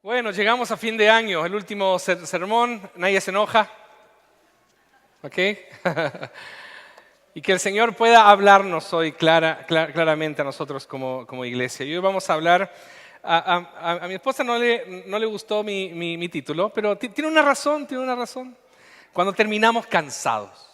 Bueno, llegamos a fin de año, el último sermón, nadie se enoja, ¿ok? Y que el Señor pueda hablarnos hoy claramente a nosotros como iglesia. Y hoy vamos a hablar, a mi esposa no le gustó mi título, pero tiene una razón, cuando terminamos cansados.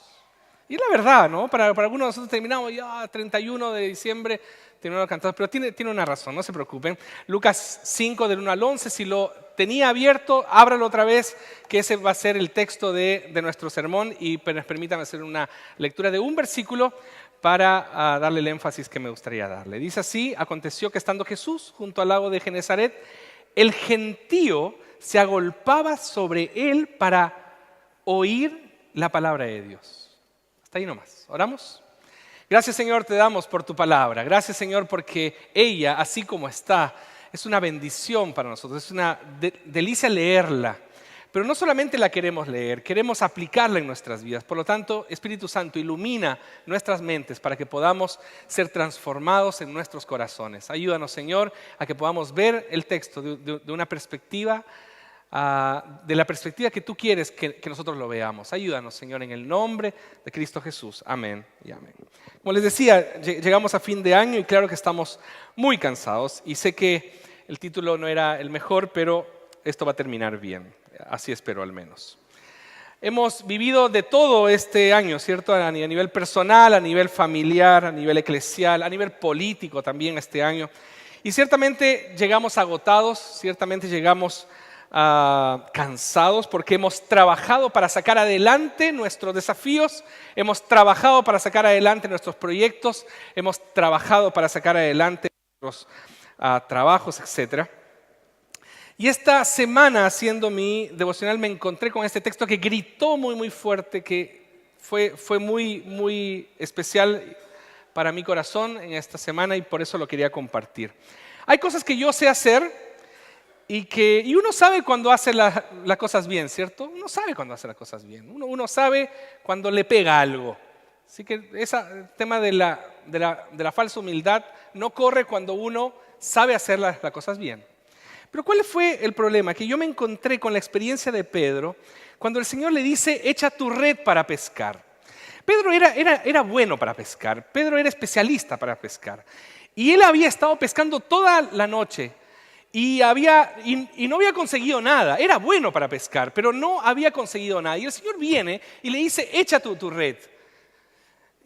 Y es la verdad, ¿no? Para algunos de nosotros terminamos ya 31 de diciembre, terminamos cansados, pero tiene una razón, no se preocupen. Lucas 5, del 1 al 11, si lo tenía abierto, ábralo otra vez, que ese va a ser el texto de nuestro sermón y permítanme hacer una lectura de un versículo para darle el énfasis que me gustaría darle. Dice así: aconteció que estando Jesús junto al lago de Genezaret, el gentío se agolpaba sobre él para oír la palabra de Dios. Hasta ahí nomás. ¿Oramos? Gracias, Señor, te damos por tu palabra. Gracias, Señor, porque ella, así como está, es una bendición para nosotros. Es una delicia leerla. Pero no solamente la queremos leer, queremos aplicarla en nuestras vidas. Por lo tanto, Espíritu Santo, ilumina nuestras mentes para que podamos ser transformados en nuestros corazones. Ayúdanos, Señor, a que podamos ver el texto de una perspectiva, de la perspectiva que tú quieres que nosotros lo veamos. Ayúdanos, Señor, en el nombre de Cristo Jesús. Amén y amén. Como les decía, llegamos a fin de año y claro que estamos muy cansados. Y sé que el título no era el mejor, pero esto va a terminar bien. Así espero al menos. Hemos vivido de todo este año, ¿cierto? A nivel personal, a nivel familiar, a nivel eclesial, a nivel político también este año. Y ciertamente llegamos agotados, ciertamente llegamos cansados porque hemos trabajado para sacar adelante nuestros desafíos, hemos trabajado para sacar adelante nuestros proyectos, hemos trabajado para sacar adelante nuestros trabajos, etc. Y esta semana, haciendo mi devocional, me encontré con este texto que gritó muy fuerte, que fue muy especial para mi corazón en esta semana y por eso lo quería compartir. Hay cosas que yo sé hacer y uno sabe cuando hace las cosas bien, ¿cierto? Uno sabe cuando hace las cosas bien. Uno sabe cuando le pega algo. Así que ese tema de la falsa humildad no corre cuando uno sabe hacer las cosas bien. Pero ¿cuál fue el problema? Que yo me encontré con la experiencia de Pedro cuando el Señor le dice: echa tu red para pescar. Pedro era bueno para pescar. Pedro era especialista para pescar. Y él había estado pescando toda la noche. Y no había conseguido nada. Era bueno para pescar, pero no había conseguido nada. Y el Señor viene y le dice: echa tu red.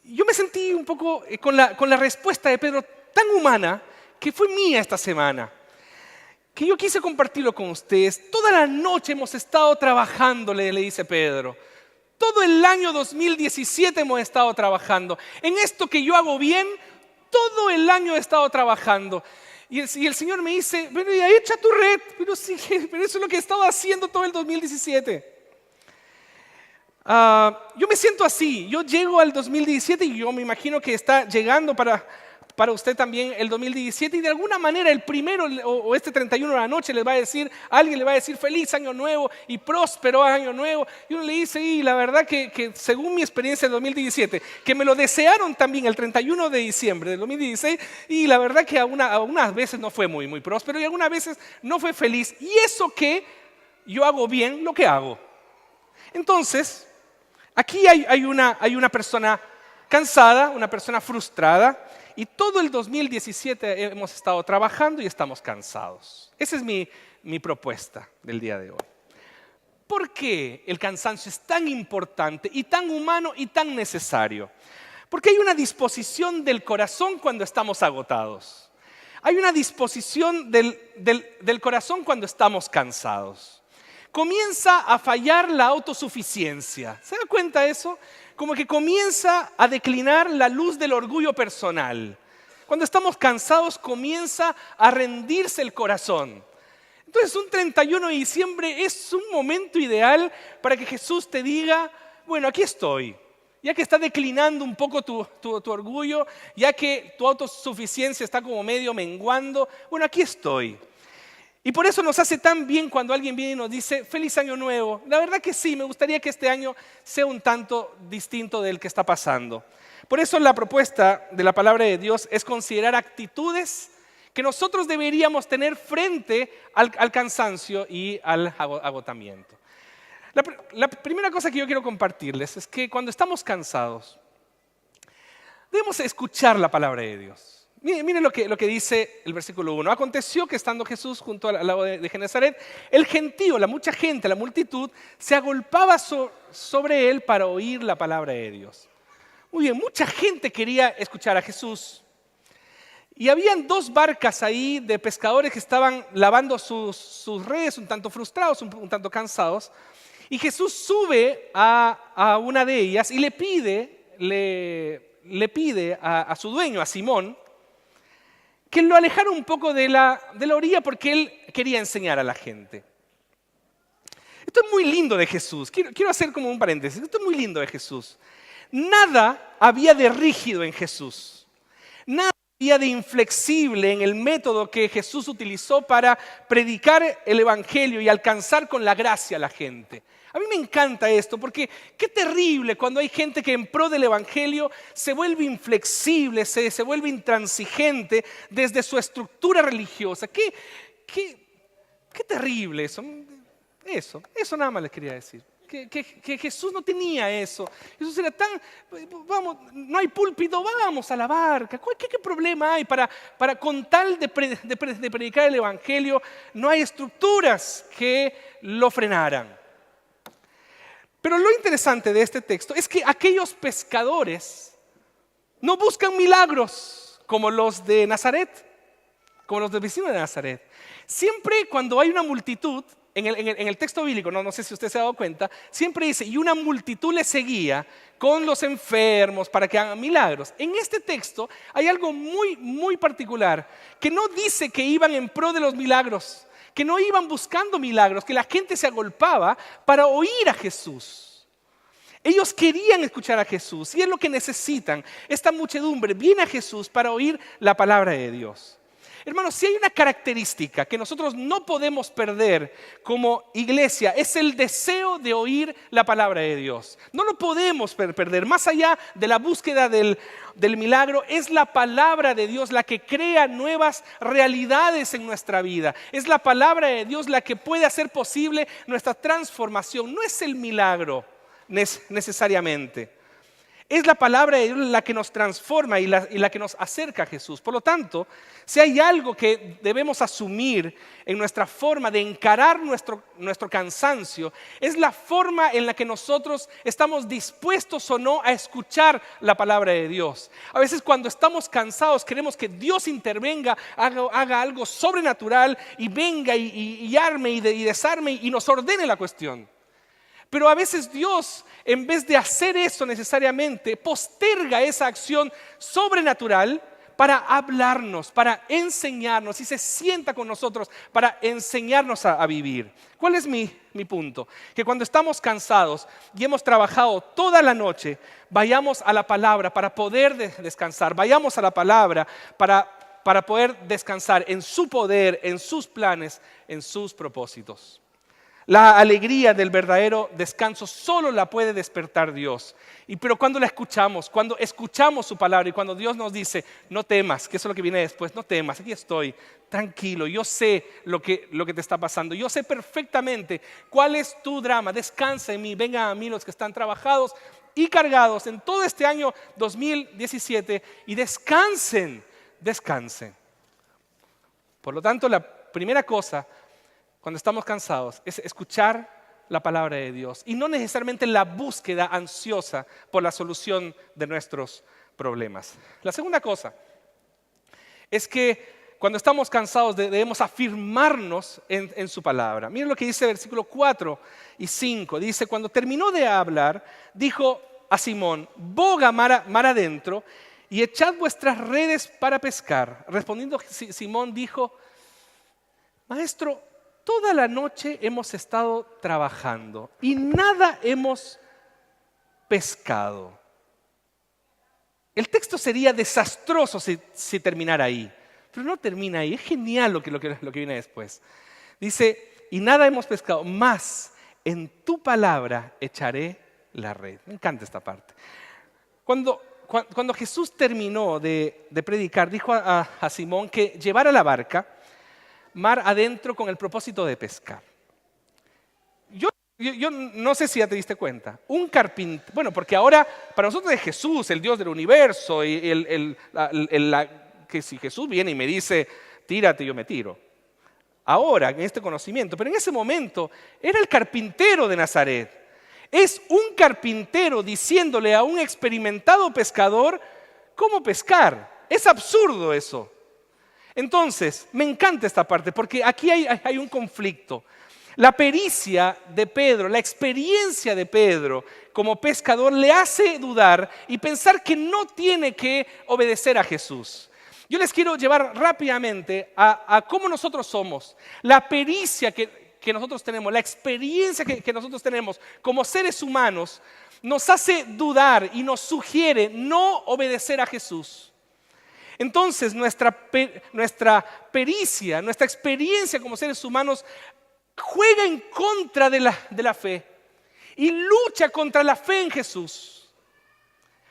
Yo me sentí un poco con la respuesta de Pedro tan humana que fue mía esta semana, que yo quise compartirlo con ustedes. Toda la noche hemos estado trabajando, le dice Pedro. Todo el año 2017 hemos estado trabajando. En esto que yo hago bien, todo el año he estado trabajando. Y el Señor me dice: bueno, ya echa tu red. Pero sí, pero eso es lo que he estado haciendo todo el 2017. Yo me siento así. Yo llego al 2017 y yo me imagino que está llegando para usted también el 2017. Y de alguna manera el primero o este 31 de la noche alguien le va a decir feliz año nuevo y próspero año nuevo. Y uno le dice: y la verdad que según mi experiencia del 2017, que me lo desearon también el 31 de diciembre del 2016, y la verdad que algunas veces no fue muy próspero y algunas veces no fue feliz. Y eso que yo hago bien lo que hago. Entonces, aquí hay una persona cansada, una persona frustrada. Y todo el 2017 hemos estado trabajando y estamos cansados. Esa es mi propuesta del día de hoy. ¿Por qué el cansancio es tan importante y tan humano y tan necesario? Porque hay una disposición del corazón cuando estamos agotados. Hay una disposición del corazón cuando estamos cansados. Comienza a fallar la autosuficiencia. ¿Se da cuenta de eso? Como que comienza a declinar la luz del orgullo personal. Cuando estamos cansados comienza a rendirse el corazón. Entonces un 31 de diciembre es un momento ideal para que Jesús te diga: bueno, aquí estoy. Ya que está declinando un poco tu orgullo, ya que tu autosuficiencia está como medio menguando, bueno, aquí estoy. Y por eso nos hace tan bien cuando alguien viene y nos dice: feliz año nuevo. La verdad que sí, me gustaría que este año sea un tanto distinto del que está pasando. Por eso la propuesta de la palabra de Dios es considerar actitudes que nosotros deberíamos tener frente al cansancio y al agotamiento. La primera cosa que yo quiero compartirles es que cuando estamos cansados, debemos escuchar la palabra de Dios. Miren lo que dice el versículo 1. Aconteció que estando Jesús junto al lago de Genesaret, el gentío, la mucha gente, la multitud, se agolpaba sobre él para oír la palabra de Dios. Muy bien, mucha gente quería escuchar a Jesús. Y habían 2 barcas ahí de pescadores que estaban lavando sus redes, un tanto frustrados, un tanto cansados. Y Jesús sube a una de ellas y le pide a su dueño, a Simón, que lo alejara un poco de la orilla porque él quería enseñar a la gente. Esto es muy lindo de Jesús. Quiero hacer como un paréntesis. Esto es muy lindo de Jesús. Nada había de rígido en Jesús. Nada había de inflexible en el método que Jesús utilizó para predicar el evangelio y alcanzar con la gracia a la gente. A mí me encanta esto porque qué terrible cuando hay gente que en pro del evangelio se vuelve inflexible, se vuelve intransigente desde su estructura religiosa. Qué terrible eso. Eso nada más les quería decir. Que Jesús no tenía eso. Jesús era tan, vamos, no hay púlpito, vamos a la barca. ¿Qué problema hay para con tal de predicar el evangelio? No hay estructuras que lo frenaran. Pero lo interesante de este texto es que aquellos pescadores no buscan milagros como los de Nazaret, como los del vecino de Nazaret. Siempre cuando hay una multitud, en el texto bíblico, no sé si usted se ha dado cuenta, siempre dice, y una multitud le seguía con los enfermos para que hagan milagros. En este texto hay algo muy, muy particular, que no dice que iban en pro de los milagros, que no iban buscando milagros, que la gente se agolpaba para oír a Jesús. Ellos querían escuchar a Jesús y es lo que necesitan. Esta muchedumbre viene a Jesús para oír la palabra de Dios. Hermanos, si hay una característica que nosotros no podemos perder como iglesia, es el deseo de oír la palabra de Dios. No lo podemos perder. Más allá de la búsqueda del milagro, es la palabra de Dios la que crea nuevas realidades en nuestra vida. Es la palabra de Dios la que puede hacer posible nuestra transformación. No es el milagro necesariamente. Es la palabra de Dios la que nos transforma y la que nos acerca a Jesús. Por lo tanto, si hay algo que debemos asumir en nuestra forma de encarar nuestro cansancio, es la forma en la que nosotros estamos dispuestos o no a escuchar la palabra de Dios. A veces cuando estamos cansados queremos que Dios intervenga, haga algo sobrenatural y venga y arme y desarme y nos ordene la cuestión. Pero a veces Dios, en vez de hacer eso necesariamente, posterga esa acción sobrenatural para hablarnos, para enseñarnos y se sienta con nosotros para enseñarnos a vivir. ¿Cuál es mi punto? Que cuando estamos cansados y hemos trabajado toda la noche, vayamos a la palabra para poder descansar. Vayamos a la palabra para poder descansar en su poder, en sus planes, en sus propósitos. La alegría del verdadero descanso solo la puede despertar Dios. Pero cuando la escuchamos, cuando escuchamos su palabra y cuando Dios nos dice, no temas, que eso es lo que viene después, no temas, aquí estoy, tranquilo, yo sé lo que te está pasando, yo sé perfectamente cuál es tu drama, descansa en mí, vengan a mí los que están trabajados y cargados en todo este año 2017 y descansen. Por lo tanto, la primera cosa cuando estamos cansados es escuchar la palabra de Dios y no necesariamente la búsqueda ansiosa por la solución de nuestros problemas. La segunda cosa es que cuando estamos cansados debemos afirmarnos en su palabra. Miren lo que dice el versículo 4 y 5. Dice, cuando terminó de hablar, dijo a Simón, boga mar adentro y echad vuestras redes para pescar. Respondiendo Simón dijo, Maestro, toda la noche hemos estado trabajando y nada hemos pescado. El texto sería desastroso si terminara ahí, pero no termina ahí. Es genial lo que viene después. Dice, y nada hemos pescado, mas en tu palabra echaré la red. Me encanta esta parte. Cuando cuando Jesús terminó de predicar, dijo a Simón que llevara la barca mar adentro con el propósito de pescar. Yo no sé si ya te diste cuenta. Un carpintero, bueno, porque ahora para nosotros es Jesús, el Dios del universo, y que si Jesús viene y me dice, tírate, yo me tiro. Ahora, en este conocimiento, pero en ese momento era el carpintero de Nazaret. Es un carpintero diciéndole a un experimentado pescador cómo pescar. Es absurdo eso. Entonces, me encanta esta parte porque aquí hay un conflicto. La pericia de Pedro, la experiencia de Pedro como pescador le hace dudar y pensar que no tiene que obedecer a Jesús. Yo les quiero llevar rápidamente a cómo nosotros somos. La pericia que nosotros tenemos, la experiencia que nosotros tenemos como seres humanos, nos hace dudar y nos sugiere no obedecer a Jesús. Entonces, nuestra pericia, nuestra experiencia como seres humanos juega en contra de la fe y lucha contra la fe en Jesús.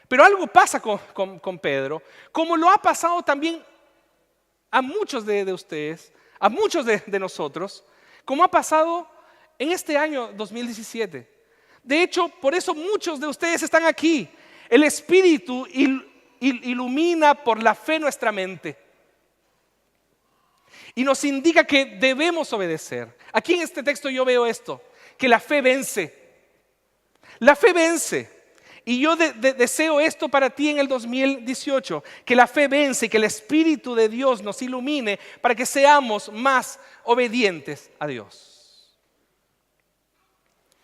Pero algo pasa con Pedro, como lo ha pasado también a muchos de ustedes, a muchos de nosotros, como ha pasado en este año 2017. De hecho, por eso muchos de ustedes están aquí. El Espíritu ilumina por la fe nuestra mente y nos indica que debemos obedecer. Aquí en este texto yo veo esto, que la fe vence. La fe vence. Y yo deseo esto para ti en el 2018, que la fe vence y que el Espíritu de Dios nos ilumine para que seamos más obedientes a Dios.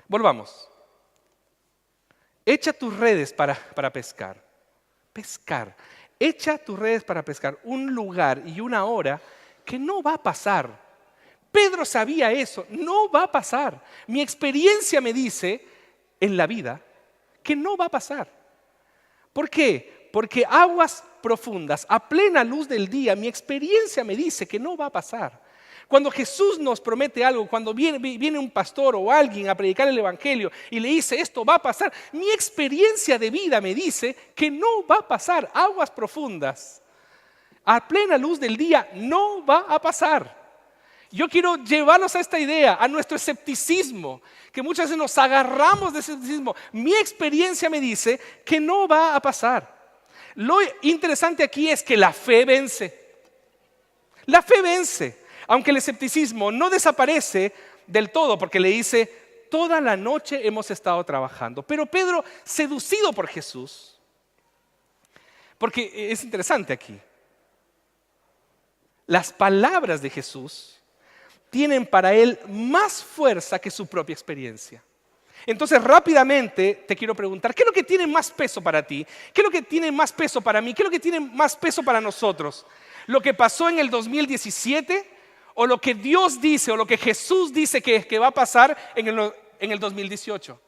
Volvamos. Echa tus redes para pescar. Pescar. Echa tus redes para pescar. Un lugar y una hora que no va a pasar. Pedro sabía eso, no va a pasar. Mi experiencia me dice en la vida que no va a pasar. ¿Por qué? Porque aguas profundas, a plena luz del día, mi experiencia me dice que no va a pasar. Cuando Jesús nos promete algo, cuando viene un pastor o alguien a predicar el evangelio y le dice esto va a pasar, mi experiencia de vida me dice que no va a pasar. Aguas profundas, a plena luz del día, no va a pasar. Yo quiero llevarlos a esta idea, a nuestro escepticismo, que muchas veces nos agarramos de escepticismo. Mi experiencia me dice que no va a pasar. Lo interesante aquí es que la fe vence. La fe vence, aunque el escepticismo no desaparece del todo, porque le dice, toda la noche hemos estado trabajando. Pero Pedro, seducido por Jesús, porque es interesante aquí, las palabras de Jesús tienen para él más fuerza que su propia experiencia. Entonces rápidamente te quiero preguntar, ¿qué es lo que tiene más peso para ti? ¿Qué es lo que tiene más peso para mí? ¿Qué es lo que tiene más peso para nosotros? ¿Lo que pasó en el 2017 o lo que Dios dice o lo que Jesús dice que va a pasar en el 2018?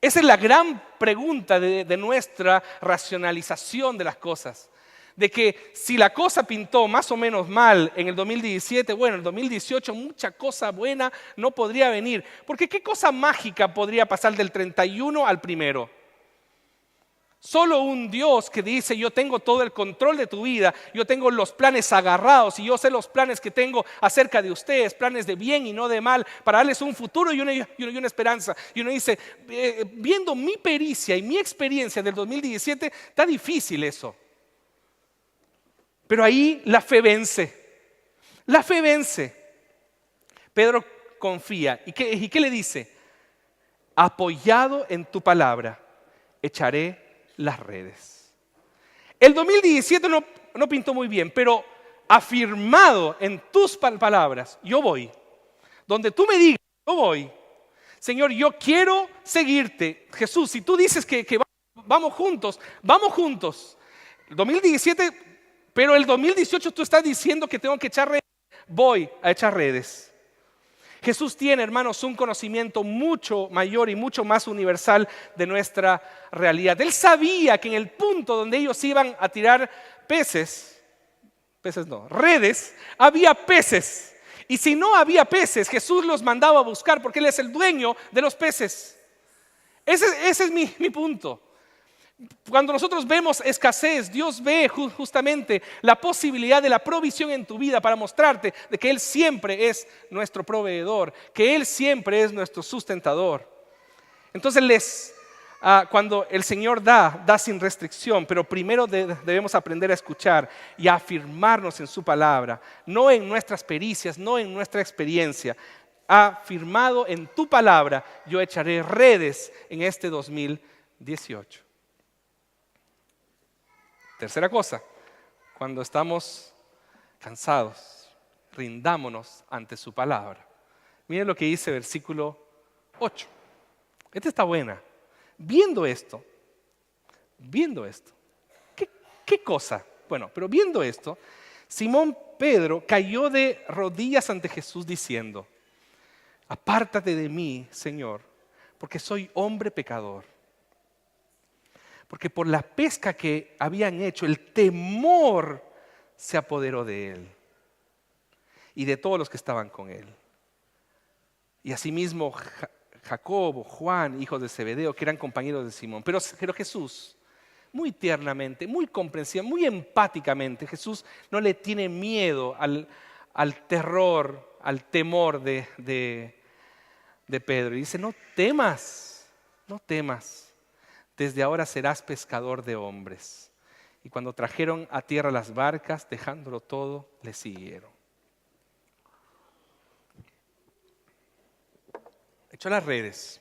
Esa es la gran pregunta de nuestra racionalización de las cosas. De que si la cosa pintó más o menos mal en el 2017, bueno, en el 2018 mucha cosa buena no podría venir. Porque ¿qué cosa mágica podría pasar del 31 al 1? Solo un Dios que dice, yo tengo todo el control de tu vida, yo tengo los planes agarrados y yo sé los planes que tengo acerca de ustedes, planes de bien y no de mal, para darles un futuro y una esperanza. Y uno dice, viendo mi pericia y mi experiencia del 2017, está difícil eso. Pero ahí la fe vence. La fe vence. Pedro confía. ¿Y qué le dice? Apoyado en tu palabra, echaré las redes. El 2017 no pintó muy bien, pero afirmado en tus palabras, yo voy. Donde tú me digas, yo voy. Señor, yo quiero seguirte. Jesús, si tú dices que vamos juntos, vamos juntos. El 2017... Pero el 2018 tú estás diciendo que tengo que echar redes. Voy a echar redes. Jesús tiene, hermanos, un conocimiento mucho mayor y mucho más universal de nuestra realidad. Él sabía que en el punto donde ellos iban a tirar redes, había peces. Y si no había peces, Jesús los mandaba a buscar porque Él es el dueño de los peces. Ese es mi punto. Cuando nosotros vemos escasez, Dios ve justamente la posibilidad de la provisión en tu vida para mostrarte de que Él siempre es nuestro proveedor, que Él siempre es nuestro sustentador. Entonces cuando el Señor da sin restricción, pero primero debemos aprender a escuchar y a afirmarnos en su palabra, no en nuestras pericias, no en nuestra experiencia. Afirmado en tu palabra, yo echaré redes en este 2018. Tercera cosa, cuando estamos cansados, rindámonos ante su palabra. Miren lo que dice versículo 8. Esta está buena. Viendo esto, ¿qué cosa? Bueno, pero viendo esto, Simón Pedro cayó de rodillas ante Jesús diciendo: apártate de mí, Señor, porque soy hombre pecador. Porque por la pesca que habían hecho, el temor se apoderó de él y de todos los que estaban con él. Y asimismo Jacobo, Juan, hijos de Zebedeo, que eran compañeros de Simón. Pero Jesús, muy tiernamente, muy comprensiva, muy empáticamente, Jesús no le tiene miedo al terror, al temor de Pedro. Y dice: no temas, desde ahora serás pescador de hombres. Y cuando trajeron a tierra las barcas, dejándolo todo, le siguieron. Echó las redes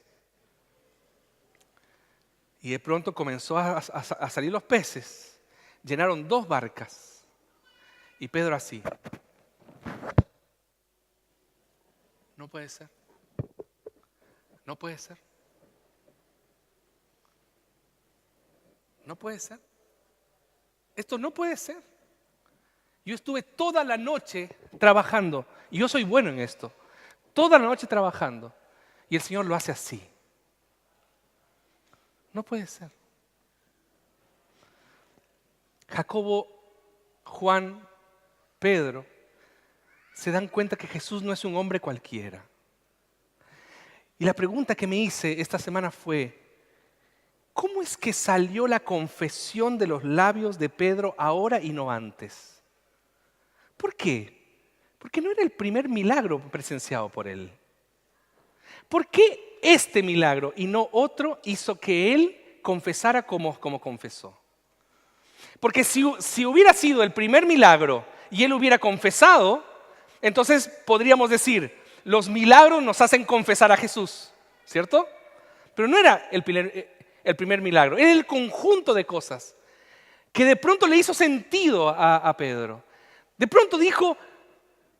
y de pronto comenzó a salir los peces. Llenaron 2 barcas y Pedro así: no puede ser, no puede ser, no puede ser, esto no puede ser. Yo estuve toda la noche trabajando y yo soy bueno en esto, toda la noche trabajando. Y el Señor lo hace así. No puede ser. Jacobo, Juan, Pedro se dan cuenta que Jesús no es un hombre cualquiera. Y la pregunta que me hice esta semana fue: ¿cómo es que salió la confesión de los labios de Pedro ahora y no antes? ¿Por qué? Porque no era el primer milagro presenciado por él. ¿Por qué este milagro y no otro hizo que él confesara como confesó? Porque si hubiera sido el primer milagro y él hubiera confesado, entonces podríamos decir: los milagros nos hacen confesar a Jesús, ¿cierto? Pero no era el primer milagro, era el conjunto de cosas que de pronto le hizo sentido a Pedro. De pronto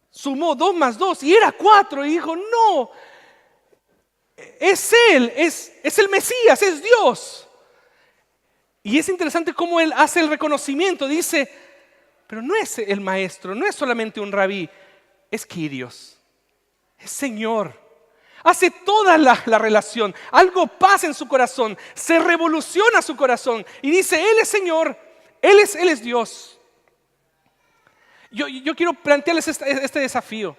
sumó 2 más 2 y era 4 y dijo: no, es Él, es el Mesías, es Dios. Y es interesante cómo Él hace el reconocimiento. Dice: pero no es el maestro, no es solamente un rabí, es Kyrios, es Señor. Hace toda la relación. Algo pasa en su corazón, se revoluciona su corazón y dice: Él es Señor, Él es Dios. Yo quiero plantearles este desafío.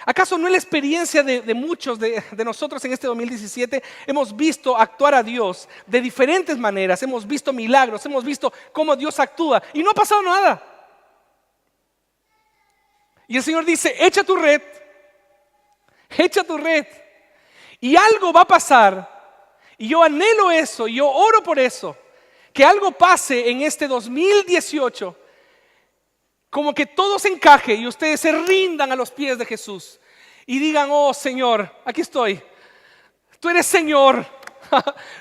¿Acaso no es la experiencia de muchos de nosotros en este 2017? Hemos visto actuar a Dios de diferentes maneras, hemos visto milagros, hemos visto cómo Dios actúa y no ha pasado nada. Y el Señor dice: echa tu red y algo va a pasar. Y yo anhelo eso, yo oro por eso, que algo pase en este 2018. Como que todo se encaje y ustedes se rindan a los pies de Jesús y digan: oh Señor, aquí estoy, tú eres Señor.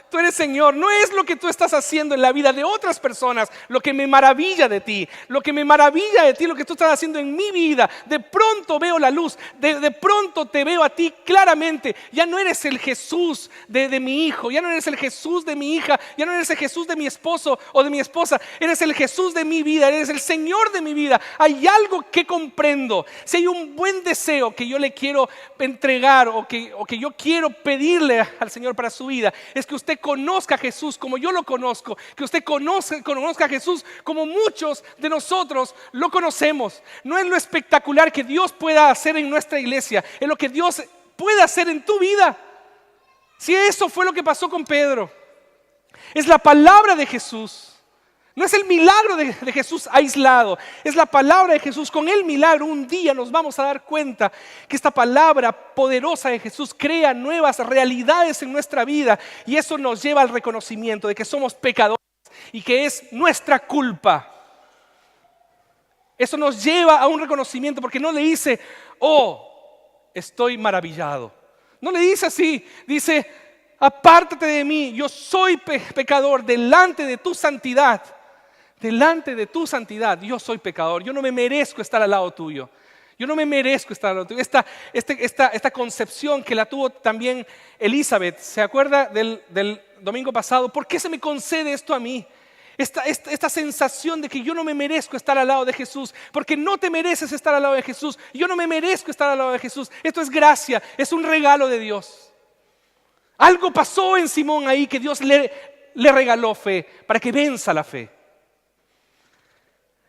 Tú eres Señor. No es lo que tú estás haciendo en la vida de otras personas lo que me maravilla de ti. Lo que me maravilla de ti, lo que tú estás haciendo en mi vida. De pronto veo la luz, de pronto te veo a ti claramente. Ya no eres el Jesús de mi hijo, ya no eres el Jesús de mi hija, ya no eres el Jesús de mi esposo o de mi esposa. Eres el Jesús de mi vida, eres el Señor de mi vida. Hay algo que comprendo. Si hay un buen deseo que yo le quiero entregar o que yo quiero pedirle al Señor para su vida, es que usted conozca a Jesús como yo lo conozco, que usted conozca a Jesús como muchos de nosotros lo conocemos. No es lo espectacular que Dios pueda hacer en nuestra iglesia, es lo que Dios puede hacer en tu vida. Si eso fue lo que pasó con Pedro, Es la palabra de Jesús. No es el milagro de Jesús aislado, es la palabra de Jesús. Con el milagro un día nos vamos a dar cuenta que esta palabra poderosa de Jesús crea nuevas realidades en nuestra vida y eso nos lleva al reconocimiento de que somos pecadores y que es nuestra culpa. Eso nos lleva a un reconocimiento porque no le dice, oh, estoy maravillado. No le dice así, dice, apártate de mí, yo soy pecador delante de tu santidad. Delante de tu santidad, yo soy pecador, yo no me merezco estar al lado tuyo. Yo no me merezco estar al lado tuyo. Esta concepción que la tuvo también Elizabeth, ¿se acuerda del domingo pasado? ¿Por qué se me concede esto a mí? Esta sensación de que yo no me merezco estar al lado de Jesús, porque no te mereces estar al lado de Jesús, yo no me merezco estar al lado de Jesús. Esto es gracia, es un regalo de Dios. Algo pasó en Simón ahí que Dios le regaló fe para que venza la fe.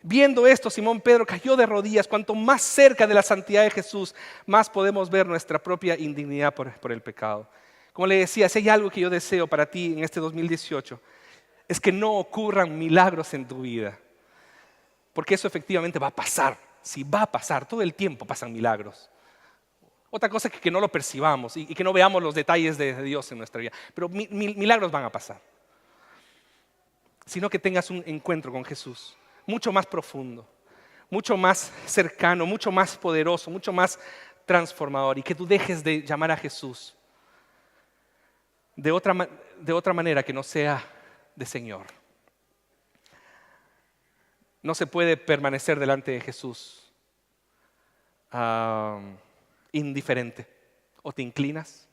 Viendo esto, Simón Pedro cayó de rodillas. Cuanto más cerca de la santidad de Jesús, más podemos ver nuestra propia indignidad por el pecado. Como le decía, si hay algo que yo deseo para ti en este 2018, es que no ocurran milagros en tu vida. Porque eso efectivamente va a pasar. Si va a pasar, todo el tiempo pasan milagros. Otra cosa es que no lo percibamos y que no veamos los detalles de Dios en nuestra vida. Pero milagros van a pasar. Sino que tengas un encuentro con Jesús. Mucho más profundo, mucho más cercano, mucho más poderoso, mucho más transformador. Y que tú dejes de llamar a Jesús de otra manera que no sea de Señor. No se puede permanecer delante de Jesús indiferente. O te inclinas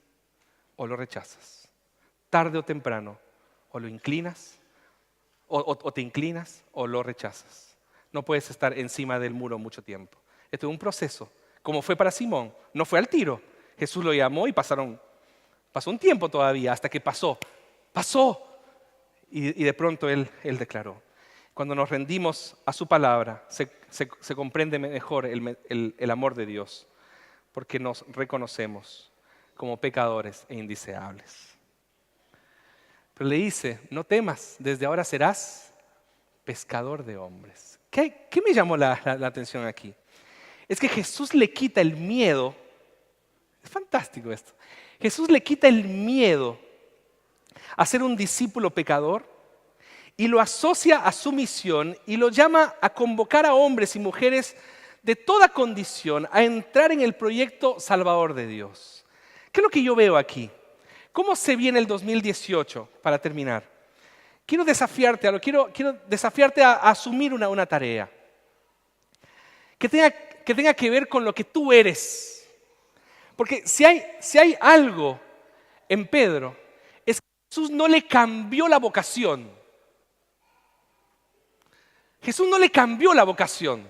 o lo rechazas. Tarde o temprano, o lo inclinas o te inclinas o lo rechazas. No puedes estar encima del muro mucho tiempo. Esto es un proceso, como fue para Simón. No fue al tiro. Jesús lo llamó y pasó un tiempo todavía hasta que pasó. Y de pronto él declaró. Cuando nos rendimos a su palabra, se comprende mejor el amor de Dios, porque nos reconocemos como pecadores e indeseables. Pero le dice, no temas, desde ahora serás pescador de hombres. ¿Qué me llamó la atención aquí? Es que Jesús le quita el miedo. Es fantástico esto. Jesús le quita el miedo a ser un discípulo pecador y lo asocia a su misión y lo llama a convocar a hombres y mujeres de toda condición a entrar en el proyecto salvador de Dios. ¿Qué es lo que yo veo aquí? ¿Cómo se viene el 2018 para terminar? Quiero desafiarte a asumir una tarea que tenga que ver con lo que tú eres. Porque si hay algo en Pedro, es que Jesús no le cambió la vocación. Jesús no le cambió la vocación.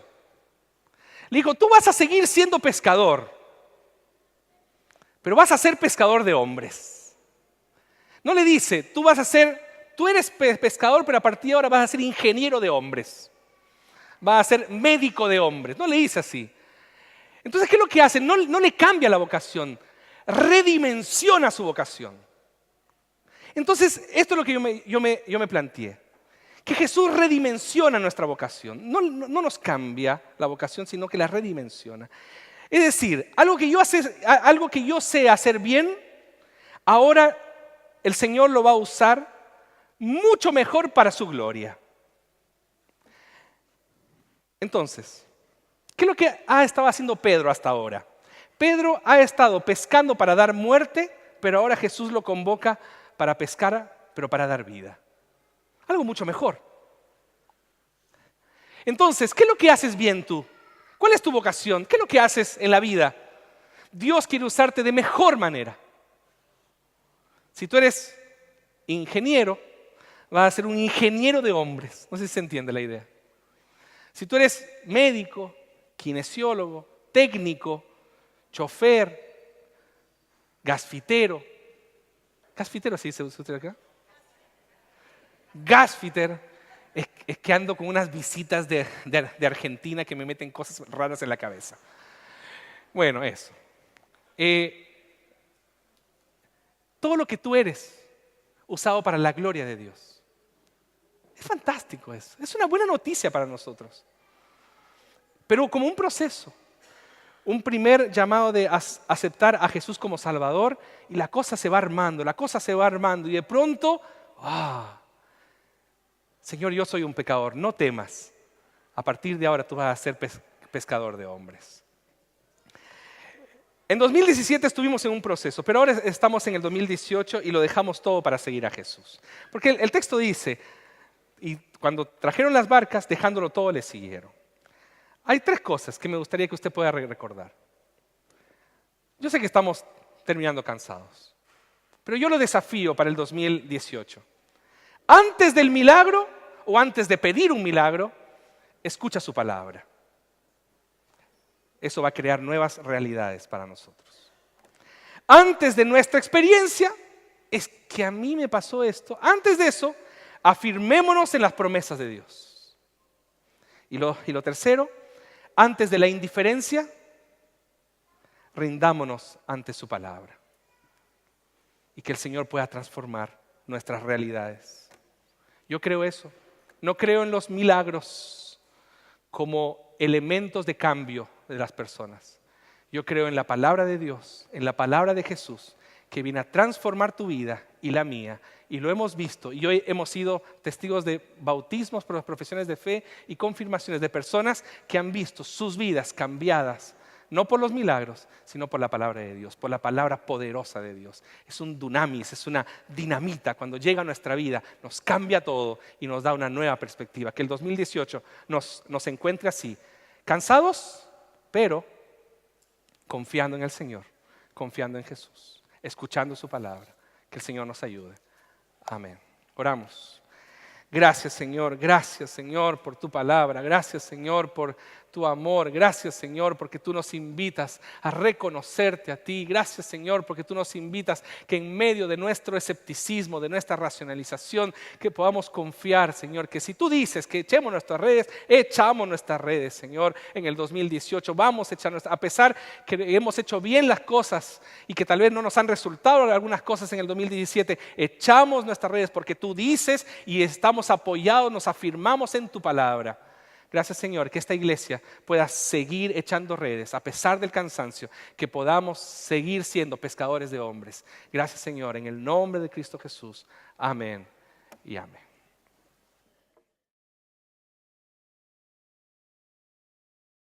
Le dijo, tú vas a seguir siendo pescador, pero vas a ser pescador de hombres. No le dice, tú eres pescador, pero a partir de ahora vas a ser ingeniero de hombres. Vas a ser médico de hombres. No le dice así. Entonces, ¿qué es lo que hace? No le cambia la vocación, redimensiona su vocación. Entonces, esto es lo que yo me planteé. Que Jesús redimensiona nuestra vocación. No nos cambia la vocación, sino que la redimensiona. Es decir, algo que yo sé hacer bien, ahora el Señor lo va a usar mucho mejor para su gloria. Entonces, ¿qué es lo que ha estado haciendo Pedro hasta ahora? Pedro ha estado pescando para dar muerte, pero ahora Jesús lo convoca para pescar, pero para dar vida. Algo mucho mejor. Entonces, ¿qué es lo que haces bien tú? ¿Cuál es tu vocación? ¿Qué es lo que haces en la vida? Dios quiere usarte de mejor manera. Si tú eres ingeniero, vas a ser un ingeniero de hombres. No sé si se entiende la idea. Si tú eres médico, kinesiólogo, técnico, chofer, gasfitero. ¿Gasfitero se dice usted acá? Gasfiter. Es que ando con unas visitas de Argentina que me meten cosas raras en la cabeza. Bueno, eso. Todo lo que tú eres, usado para la gloria de Dios. Es fantástico eso. Es una buena noticia para nosotros. Pero como un proceso, un primer llamado de aceptar a Jesús como Salvador, y la cosa se va armando, y de pronto, Señor, yo soy un pecador, no temas. A partir de ahora tú vas a ser pescador de hombres. En 2017 estuvimos en un proceso, pero ahora estamos en el 2018 y lo dejamos todo para seguir a Jesús. Porque el texto dice, y cuando trajeron las barcas, dejándolo todo, le siguieron. Hay 3 cosas que me gustaría que usted pueda recordar. Yo sé que estamos terminando cansados, pero yo lo desafío para el 2018. Antes del milagro o antes de pedir un milagro, escucha su palabra. Eso va a crear nuevas realidades para nosotros. Antes de nuestra experiencia, es que a mí me pasó esto. Antes de eso, afirmémonos en las promesas de Dios. Y lo tercero, antes de la indiferencia, rindámonos ante su palabra. Y que el Señor pueda transformar nuestras realidades. Yo creo eso. No creo en los milagros como elementos de cambio de las personas. Yo creo en la palabra de Dios, en la palabra de Jesús, que viene a transformar tu vida y la mía. Y lo hemos visto. Y hoy hemos sido testigos de bautismos, profesiones de fe y confirmaciones de personas que han visto sus vidas cambiadas, no por los milagros, sino por la palabra de Dios, por la palabra poderosa de Dios. Es un dunamis, es una dinamita. Cuando llega a nuestra vida, nos cambia todo y nos da una nueva perspectiva. Que el 2018 nos encuentre así, cansados, pero confiando en el Señor, confiando en Jesús, escuchando su palabra. Que el Señor nos ayude. Amén. Oramos. Gracias, Señor, por tu palabra. Gracias, Señor, por tu amor. Gracias, Señor, porque tú nos invitas a reconocerte a ti. Gracias, Señor, porque tú nos invitas que en medio de nuestro escepticismo, de nuestra racionalización, que podamos confiar, Señor, que si tú dices que echemos nuestras redes, Señor, en el 2018. Vamos a echar a pesar que hemos hecho bien las cosas y que tal vez no nos han resultado algunas cosas en el 2017, echamos nuestras redes porque tú dices y estamos apoyados, nos afirmamos en tu palabra. Gracias, Señor, que esta iglesia pueda seguir echando redes a pesar del cansancio, que podamos seguir siendo pescadores de hombres. Gracias, Señor, en el nombre de Cristo Jesús. Amén y amén.